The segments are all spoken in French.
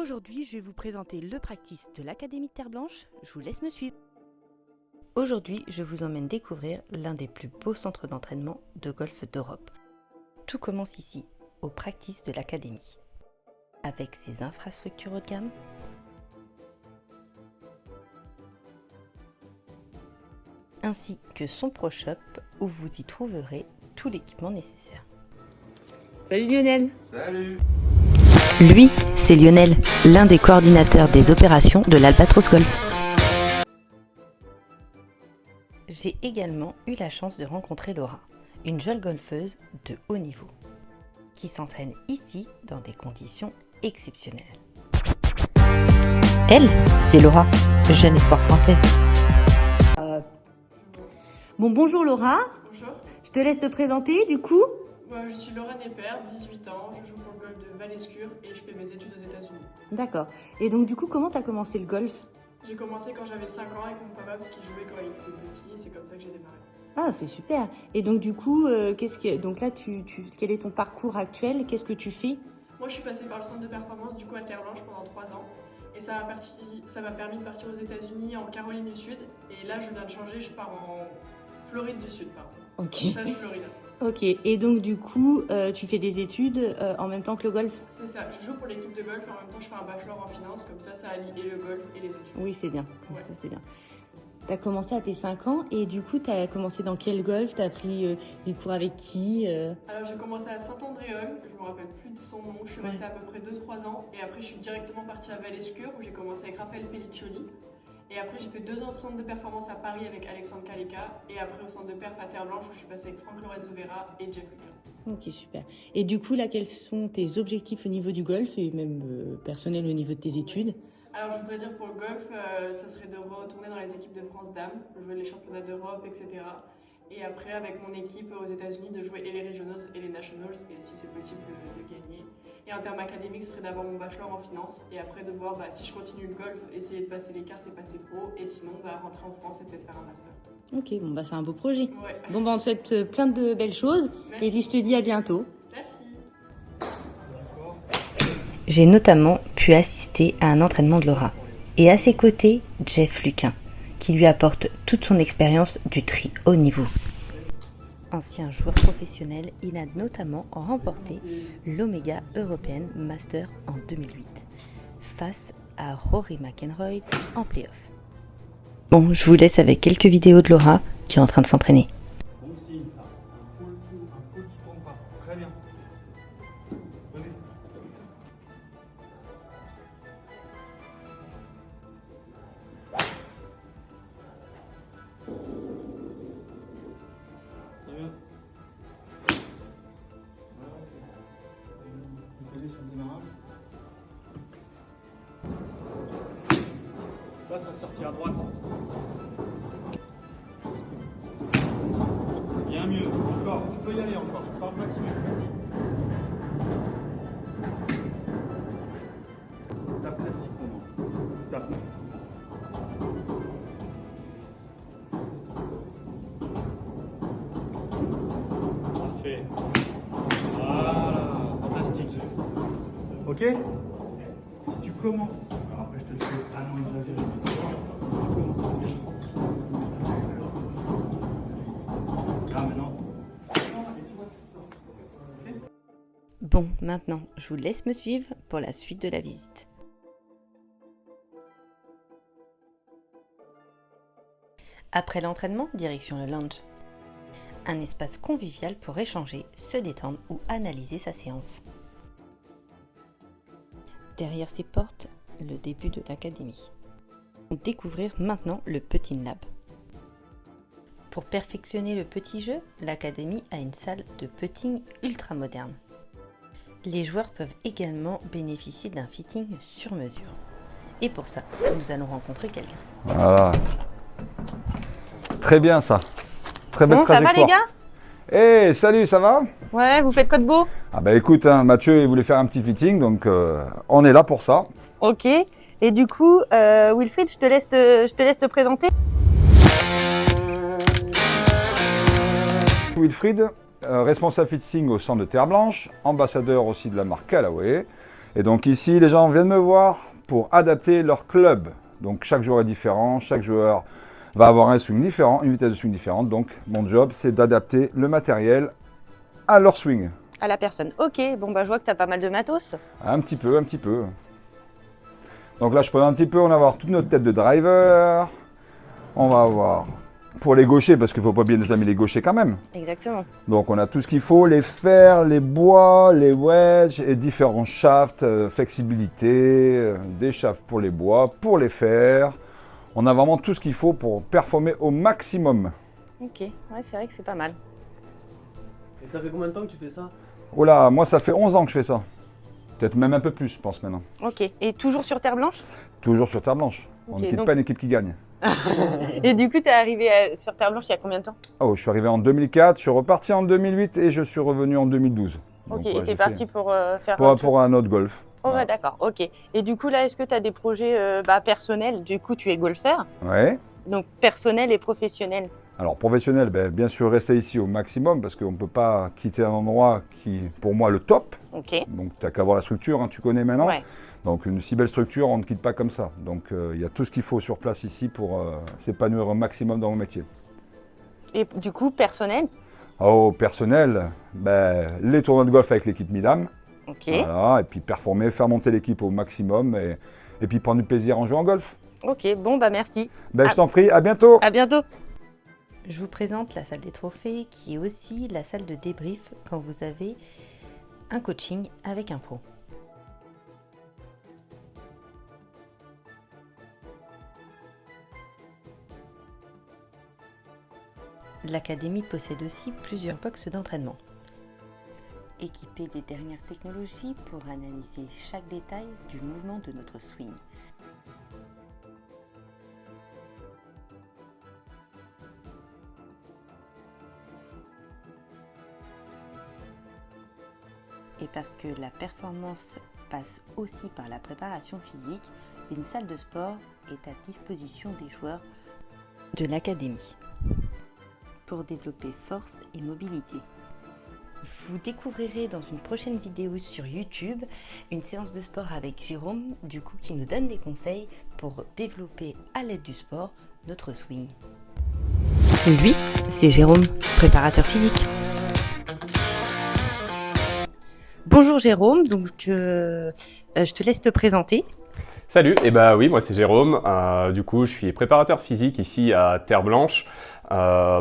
Aujourd'hui, je vais vous présenter le practice de l'Académie de Terre Blanche. Je vous laisse me suivre. Aujourd'hui, je vous emmène découvrir l'un des plus beaux centres d'entraînement de golf d'Europe. Tout commence ici, au practice de l'Académie. Avec ses infrastructures haut de gamme, ainsi que son Pro Shop où vous y trouverez tout l'équipement nécessaire. Salut Lionel. Salut. Lui, c'est Lionel, l'un des coordinateurs des opérations de l'Albatros Golf. J'ai également eu la chance de rencontrer Laura, une jeune golfeuse de haut niveau, qui s'entraîne ici dans des conditions exceptionnelles. Elle, c'est Laura, jeune espoir française. Bonjour Laura. Bonjour, Je te laisse te présenter du coup. moi je suis Laura Nepper, 18 ans, je joue pour le golf de Val-Escure et je fais mes études aux États-Unis. D'accord. Et donc du coup, comment tu as commencé le golf? J'ai commencé quand j'avais 5 ans avec mon papa parce qu'il jouait quand il était petit et c'est comme ça que j'ai démarré. Ah, c'est super. Et donc du coup, donc là, quel est ton parcours actuel? Qu'est-ce que tu fais? Moi je suis passée par le centre de performance du coup à Terre Blanche pendant 3 ans et ça m'a permis de partir aux États-Unis en Caroline du Sud et là je viens de changer, je pars en Floride du Sud, pardon. Ok. Ça c'est Floride. Ok. Et donc du coup, tu fais des études en même temps que le golf? C'est ça, je joue pour l'équipe de golf et en même temps je fais un bachelor en finance, comme ça allie et le golf et les études. Oui, c'est bien. Ouais. Ça, c'est bien. Tu as commencé à tes 5 ans et du coup, tu as commencé dans quel golf? Tu as pris des cours avec qui? Alors j'ai commencé à Saint-Andréol, je me rappelle plus de son nom, je suis restée à peu près 2-3 ans et après je suis directement partie à Val-Escure où j'ai commencé avec Raphaël Pelliccioli et après j'ai fait 2 ans au centre de performance à Paris avec Alexandre Kaleka et après au centre de perf à Terre Blanche où je suis passée avec Franck Lorenzo Vera et Jeff Luca. Ok, super. Et du coup, là, quels sont tes objectifs au niveau du golf et même personnel au niveau de tes études? Alors je voudrais dire pour le golf, ça serait de retourner dans les équipes de France Dames, jouer les championnats d'Europe, etc. Et après avec mon équipe aux États-Unis de jouer et les Regionals et les Nationals et si c'est possible de gagner. Et en termes académiques, ce serait d'avoir mon bachelor en finance et après de voir si je continue le golf, essayer de passer les cartes et passer pro et sinon rentrer en France et peut-être faire un master. Ok, bon, c'est un beau projet. Ouais. Bon, on te souhaite plein de belles choses. Merci. Et puis, je te dis à bientôt. Merci. J'ai notamment pu assister à un entraînement de Laura et à ses côtés, Jeff Luquin, qui lui apporte toute son expérience du tri haut niveau. Ancien joueur professionnel, il a notamment remporté l'Omega European Master en 2008 face à Rory McIlroy en play-off. Bon, je vous laisse avec quelques vidéos de Laura qui est en train de s'entraîner. Bon signe ça. Un pull qui tombe pas. Très bien. Venez. Très bien. Vous posez sur le démarrage. Ça sortit à droite. Bien mieux, encore, tu peux y aller encore. Parle là-dessus, vas-y. Tape classiquement. Tape. Parfait. Voilà, fantastique. Ok? Si tu commences, alors après je te le fais à non-exagérer, mais si tu commences à bien ici. Là maintenant. Bon, maintenant, je vous laisse me suivre pour la suite de la visite. Après l'entraînement, direction le lounge. Un espace convivial pour échanger, se détendre ou analyser sa séance. Derrière ces portes, le début de l'académie. Découvrir maintenant le Putting Lab. Pour perfectionner le petit jeu, l'académie a une salle de putting ultra moderne. Les joueurs peuvent également bénéficier d'un fitting sur mesure. Et pour ça, nous allons rencontrer quelqu'un. Voilà. Très bien ça. Très belle Bon, ça va trajectoire. les gars? Hey, salut, ça va? Ouais, vous faites quoi de beau? Ah bah écoute, hein, Mathieu il voulait faire un petit fitting, donc on est là pour ça. Ok. Et du coup, Wilfried, je te laisse te présenter. Wilfried, responsable fitting au centre de Terre Blanche, ambassadeur aussi de la marque Callaway. Et donc ici, les gens viennent me voir pour adapter leur club. Donc chaque joueur est différent, chaque joueur va avoir un swing différent, une vitesse de swing différente. Donc mon job, c'est d'adapter le matériel à leur swing. À la personne. Ok, bon bah je vois que tu as pas mal de matos. Un petit peu, un petit peu. Donc là, je présente un petit peu, on va avoir toute notre tête de driver. On va avoir, pour les gauchers, parce qu'il ne faut pas oublier nos amis les gauchers quand même. Exactement. Donc on a tout ce qu'il faut, les fers, les bois, les wedges et différents shafts, flexibilité, des shafts pour les bois, pour les fers. On a vraiment tout ce qu'il faut pour performer au maximum. Ok, ouais, c'est vrai que c'est pas mal. Et ça fait combien de temps que tu fais ça? Oh là, moi ça fait 11 ans que je fais ça. Peut-être même un peu plus, je pense maintenant. Ok, et toujours sur terre blanche? Toujours sur terre blanche. On Ok, ne quitte donc- pas une équipe qui gagne. Et du coup, tu es arrivé sur terre blanche il y a combien de temps? Oh, je suis arrivé en 2004, je suis reparti en 2008 et je suis revenu en 2012. Ok, Donc, et ouais, t'es j'ai parti fait- pour faire pour un autre golf. Oh ouais, d'accord, ok. Et du coup, là, est-ce que tu as des projets personnels? Du coup, tu es golfeur, Ouais. donc personnel et professionnel. Alors professionnel, ben, bien sûr rester ici au maximum parce qu'on ne peut pas quitter un endroit qui, pour moi, le top. Ok. Donc tu n'as qu'à voir la structure, hein, tu connais maintenant. Ouais. Donc une si belle structure, on ne quitte pas comme ça. Donc il y a tout ce qu'il faut sur place ici pour s'épanouir au maximum dans mon métier. Et du coup, personnel? Au personnel, ben, les tournois de golf avec l'équipe Midam. Ok. Voilà, et puis performer, faire monter l'équipe au maximum et puis prendre du plaisir en jouant au golf. Ok, bon, bah merci. Ben, je t'en prie, à bientôt. À bientôt. Je vous présente la salle des trophées qui est aussi la salle de débrief quand vous avez un coaching avec un pro. L'académie possède aussi plusieurs boxes d'entraînement. Équipés des dernières technologies pour analyser chaque détail du mouvement de notre swing. Et parce que la performance passe aussi par la préparation physique, une salle de sport est à disposition des joueurs de l'académie pour développer force et mobilité. Vous découvrirez dans une prochaine vidéo sur YouTube une séance de sport avec Jérôme, du coup qui nous donne des conseils pour développer à l'aide du sport notre swing. Lui, c'est Jérôme, préparateur physique. Bonjour Jérôme, donc je te laisse te présenter. Salut, et bah oui, moi c'est Jérôme. Du coup, je suis préparateur physique ici à Terre Blanche.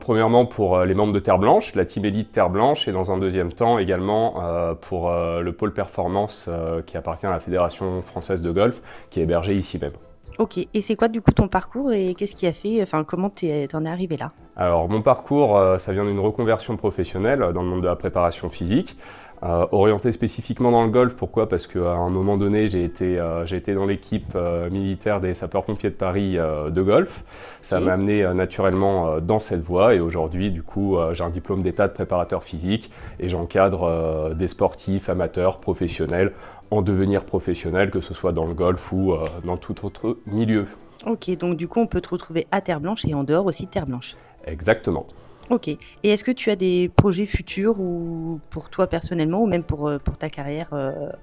Premièrement pour les membres de Terre Blanche, la team élite Terre Blanche, et dans un deuxième temps également pour le pôle performance qui appartient à la Fédération française de golf, qui est hébergé ici même. Ok, et c'est quoi du coup ton parcours et qu'est-ce qui a fait, enfin comment t'en es arrivé là? Alors mon parcours, ça vient d'une reconversion professionnelle dans le monde de la préparation physique, orienté spécifiquement dans le golf. Pourquoi? Parce qu'à un moment donné, j'ai été dans l'équipe militaire des sapeurs-pompiers de Paris de golf. Ça m'a amené naturellement dans cette voie, et aujourd'hui, du coup, j'ai un diplôme d'état de préparateur physique et j'encadre des sportifs, amateurs, professionnels, en devenir professionnels, que ce soit dans le golf ou dans tout autre milieu. Ok, donc du coup on peut te retrouver à Terre Blanche et en dehors aussi Terre Blanche. Exactement. Ok, et est-ce que tu as des projets futurs ou pour toi personnellement ou même pour ta carrière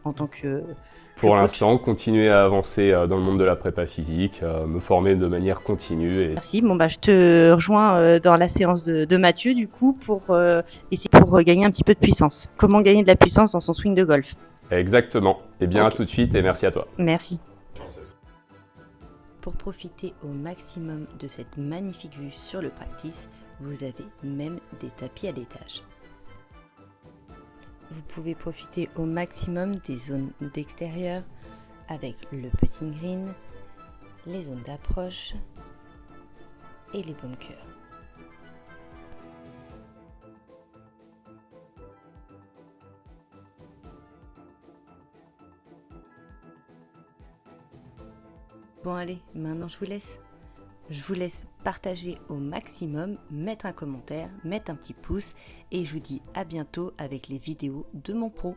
en tant que Pour coach? l'instant, continuer à avancer dans le monde de la prépa physique, me former de manière continue. Et... Merci, bon bah je te rejoins dans la séance de Mathieu du coup pour essayer pour gagner un petit peu de puissance. Comment gagner de la puissance dans son swing de golf? Exactement. Eh bien, Ok. à tout de suite et merci à toi. Merci. Pour profiter au maximum de cette magnifique vue sur le practice, vous avez même des tapis à l'étage. Vous pouvez profiter au maximum des zones d'extérieur avec le putting green, les zones d'approche et les bunkers. Bon allez, maintenant je vous laisse. Je vous laisse partager au maximum, mettre un commentaire, mettre un petit pouce et je vous dis à bientôt avec les vidéos de mon pro.